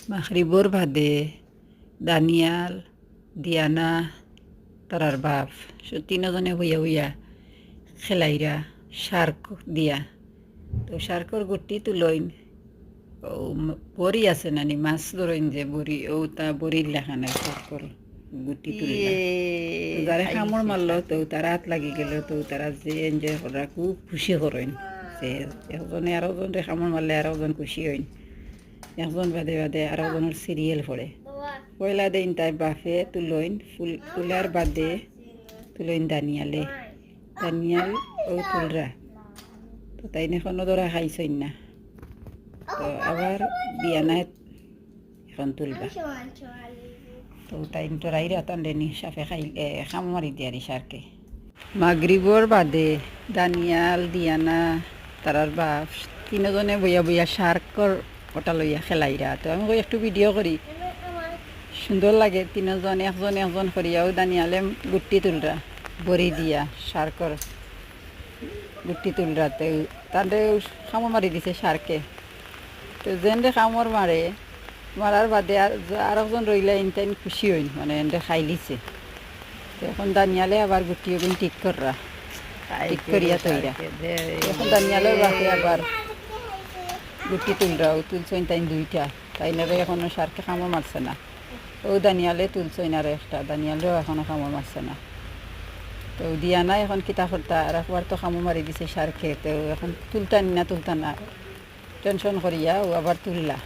মাগরিবর বাদে দানিয়াল দিয়ানা তারার বাপ তিনজনে হইয়া হইয়া খেলাইরা শার্ক দিয়া তো শার্কর গুটি তুলইন ও বড়ি আছে নানি মাছ ধরইন যে বড়ি ও তা বড়ির লেখানা শার্কর গুটি তুলিলা তো যারা কামড় মারলো তো তারা হাত লাগি গেল তো তারা যে এনজয় করা খুব খুশি করেন যে একজনে আরো জনে কামড় মারলে আরো জন খুশি হইন একজন বাদে বাদে আরো জনের সিরিয়াল পড়ে পয়লা দিন তাই বাফে তুলইন তুলার বাদে তুলইন দানিয়াল ও তুলরা তো তাই এখনো ধরা খাইছইন না তো আবার বিয়ানায় এখন তুলবা তো তাই তো রাইরা তান্ডেনি সাফে খাম মারি দিয়ারি সারকে মাগরিবর বাদে দানিয়াল দিয়ানা তারার বাপ তিনজনে বইয়া বইয়া শার্কর ওটা লইয়া খেলাইরা তো আমি কই একটু ভিডিও করি সুন্দর লাগে তিনজন একজন করিয়াও দানিয়ালে গুটি তুলরা বড়ি দিয়া শার্কর গুটি তুলরা তো তাদের খামর মারি দিছে শার্কে তো যেন খামর মারার বাদে আর একজন রইলে ইনটাইন খুশি হইন মানে এনে খাই লিছে তো এখন দানিয়ালে আবার গুটি ওগুন ঠিক করিয়া তৈরা এখন দানিয়ালের বাদে আবার গুটি তুলরাও তুলছইন তাই দুইটা তাই নারে এখনো শার্কে খামর মারছে না ও দানিয়ালে তুলছইন আর একটা দানিয়ালেও এখনো খামর মারছে না তো দিয়ানা এখন কিতা করতা আর একবার তো খামো মারি দিছে শার্কে তো এখন তুলতা না টেনশন করিয়া ও আবার তুললা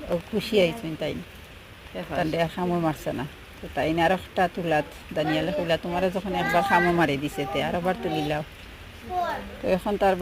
ও খুশি আইছেন তাই তান্ডে আর খামো মারছে না তো তাই আর একটা তুলাত দানিয়ালে কইলা তোমার যখন একবার খামো মারি দিছে তে আর আবার তুলিলাও তো এখন তার